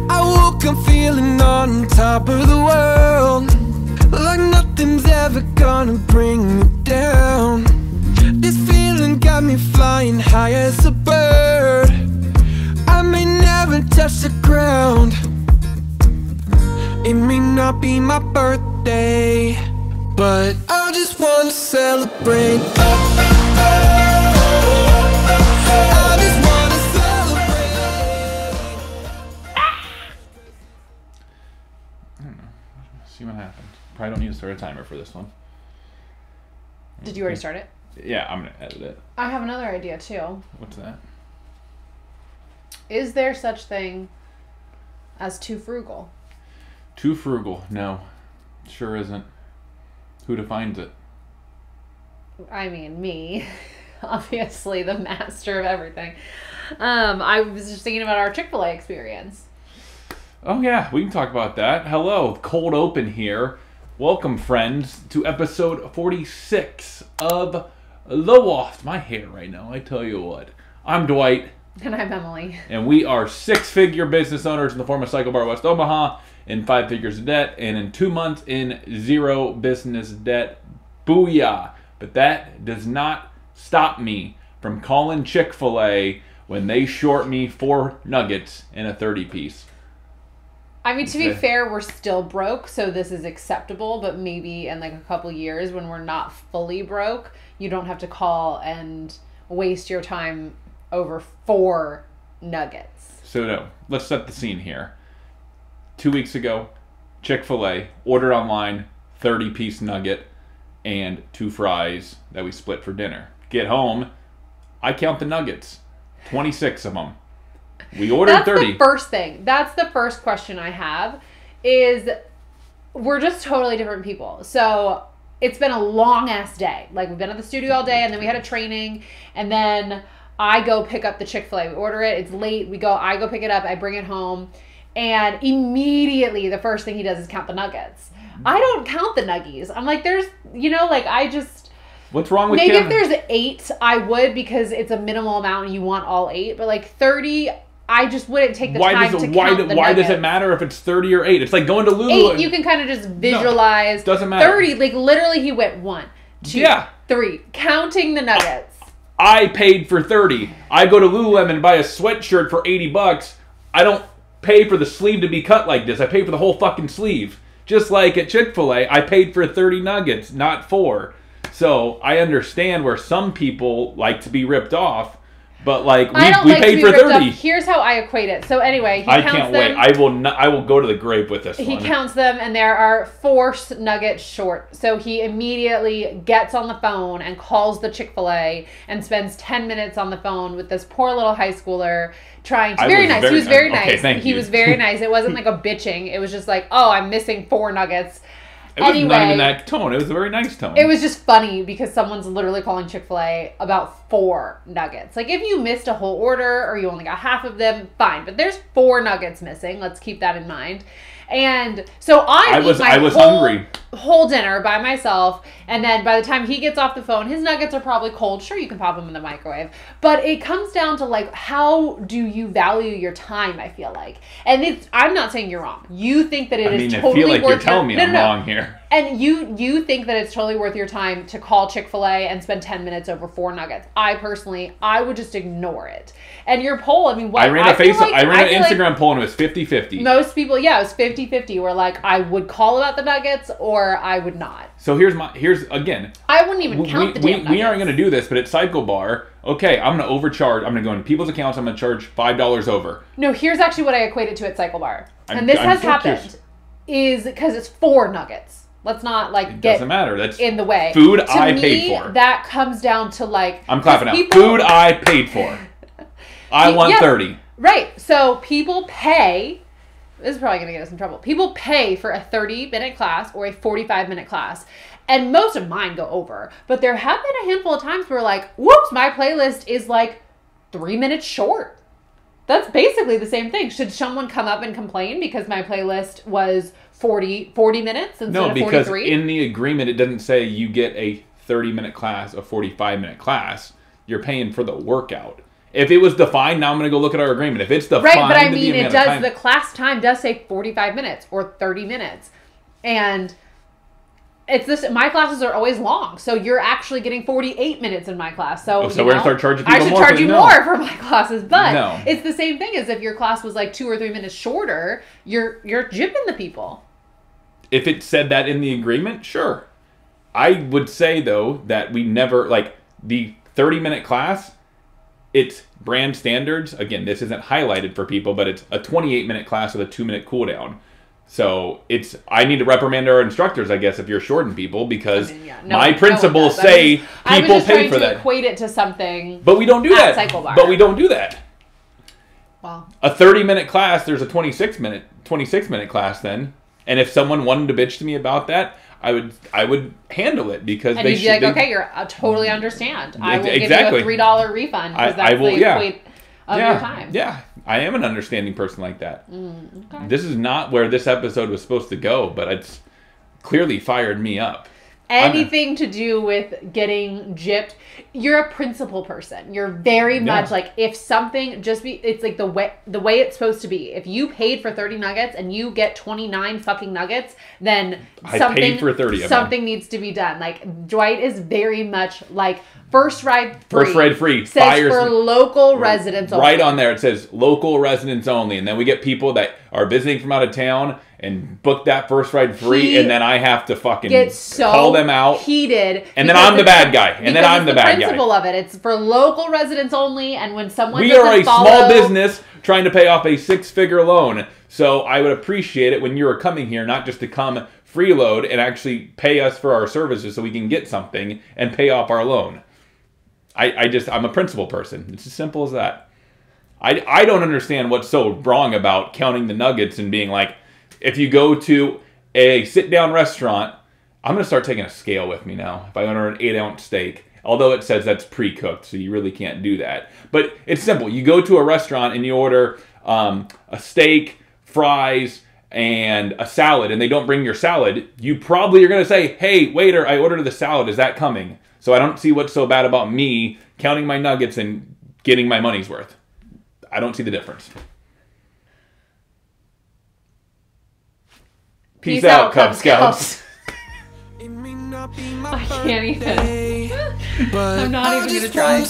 I woke up feeling on top of the world, like nothing's ever gonna bring me down. This feeling got me flying high as a bird. I may never touch the ground. It may not be my birthday, but I just wanna celebrate. I just wanna celebrate. I don't know. See what happens. Probably don't need to start a timer for this one. Did you already start it? Yeah, I'm gonna edit it. I have another idea too. What's that? Is there such thing as too frugal? Too frugal? No, sure isn't. Who defines it? I mean, me. Obviously, the master of everything. I was just thinking about our Chick-fil-A experience. Oh yeah, we can talk about that. Hello, cold open here. Welcome, friends, to episode 46 of The Waft. My hair right now, I tell you what. I'm Dwight. And I'm Emily. And we are six-figure business owners in the former Cycle Bar West Omaha, in 5 figures of debt, and in 2 months in 0 business debt. Booyah! But that does not stop me from calling Chick-fil-A when they short me 4 nuggets and a 30-piece. I mean, to be fair, we're still broke, so this is acceptable, but maybe in like a couple years when we're not fully broke, you don't have to call and waste your time over 4 nuggets. So no, let's set the scene here. 2 weeks ago, Chick-fil-A, ordered online, 30-piece nugget and 2 fries that we split for dinner. Get home, I count the nuggets, 26 of them. We ordered That's 30. The first thing. That's the first question I have is we're just totally different people. So it's been a long ass day. Like we've been at the studio all day and then we had a training and then I go pick up the Chick-fil-A. We order it. It's late. I go pick it up. I bring it home. And immediately the first thing he does is count the nuggets. I don't count the nuggies. I'm like, I just... What's wrong with maybe Kim? If there's 8, I would because it's a minimal amount and you want all 8. But like 30... I just wouldn't take the time to count the nuggets. Why does it matter if it's 30 or 8? It's like going to Lulu. 8, you can kind of just visualize. No, doesn't matter. 30, like literally he went 1, 2, 3, counting the nuggets. I paid for 30. I go to Lululemon and buy a sweatshirt for $80. I don't pay for the sleeve to be cut like this. I pay for the whole fucking sleeve. Just like at Chick-fil-A, I paid for 30 nuggets, not 4. So I understand where some people like to be ripped off. But like we paid for 30. Here's how I equate it. So anyway, I can't wait. I will go to the grave with this one. He counts them and there are 4 nuggets short. So he immediately gets on the phone and calls the Chick-fil-A and spends 10 minutes on the phone with this poor little high schooler trying to... He was very nice. Okay, thank you. He was very nice. It wasn't like a bitching. It was just like, oh, I'm missing 4 nuggets. It was not even that tone. It was a very nice tone. It was just funny because someone's literally calling Chick-fil-A about 4 nuggets. Like, if you missed a whole order or you only got half of them, fine. But there's 4 nuggets missing. Let's keep that in mind. And so I was hungry. Whole dinner by myself. And then by the time he gets off the phone, his nuggets are probably cold. Sure, you can pop them in the microwave. But it comes down to, like, how do you value your time, I feel like. And I'm not saying you're wrong. You think that it is totally worth... I feel like you're telling me I'm wrong here. And you think that it's totally worth your time to call Chick-fil-A and spend 10 minutes over 4 nuggets. I would just ignore it. And your poll, I mean, what... I ran an Instagram poll and it was 50-50. Most people, it was 50-50 were like, I would call about the nuggets or I would not. So here's again. I wouldn't even count the damn nuggets. We aren't going to do this, but at Cycle Bar, okay, I'm going to overcharge. I'm going to go into people's accounts. I'm going to charge $5 over. No, here's actually what I equate it to at Cycle Bar. And this has happened. Is because it's 4 nuggets. Let's not doesn't matter. That's in the way. Food I paid for. That comes down to like... I'm clapping out. Food I paid for. I want 30. Right. So people pay... This is probably going to get us in trouble. People pay for a 30-minute class or a 45-minute class. And most of mine go over. But there have been a handful of times where like, whoops, my playlist is like 3 minutes short. That's basically the same thing. Should someone come up and complain because my playlist was 40 minutes instead of 43? No, because in the agreement, it doesn't say you get a 30-minute class, a 45-minute class. You're paying for the workout. If it was defined, now I'm going to go look at our agreement. If it's defined, right, but I mean, it does. The class time does say 45 minutes or 30 minutes, and it's this. My classes are always long, so you're actually getting 48 minutes in my class. So, so we're going to start charging people more. I should charge you more for my classes, but no. It's the same thing as if your class was like 2 or 3 minutes shorter. You're gypping the people. If it said that in the agreement, sure. I would say though that we never like the 30-minute class. It's brand standards. Again, this isn't highlighted for people, but it's a 28-minute class with a 2-minute cooldown. So I need to reprimand our instructors, I guess, if you're shorting people, because my principals say people pay for that. I was just trying to equate it to something. But we don't do that. But we don't do that. Well, a 30-minute class, there's a 26-minute class then, and if someone wanted to bitch to me about that, I would handle it because and you'd be like, okay, I totally understand. I will give you a $3 refund because that's the equate of your time. Yeah, I am an understanding person like that. Okay. This is not where this episode was supposed to go, but it's clearly fired me up. Anything to do with getting gypped, you're a principal person. You're very much like, if something it's like the way it's supposed to be. If you paid for 30 nuggets and you get 29 fucking nuggets, then something needs to be done. Like, Dwight is very much like first ride free. First ride free. Says for local residents only. Right on there it says local residents only. And then we get people that are visiting from out of town and book that first ride free, and then I have to fucking call them out. Heated. And then I'm the bad guy. And then I'm the bad guy. The principle of it. It's for local residents only, and when someone we are a small business trying to pay off a 6-figure loan. So I would appreciate it when you are coming here, not just to come freeload and actually pay us for our services so we can get something and pay off our loan. I'm a principal person. It's as simple as that. I don't understand what's so wrong about counting the nuggets and being like, if you go to a sit-down restaurant, I'm going to start taking a scale with me now. If I order an 8-ounce steak, although it says that's pre-cooked, so you really can't do that. But it's simple. You go to a restaurant and you order a steak, fries, and a salad, and they don't bring your salad, you probably are going to say, hey, waiter, I ordered the salad. Is that coming? So I don't see what's so bad about me counting my nuggets and getting my money's worth. I don't see the difference. Peace out, Cub Scouts. I can't even. I'm not even going to try.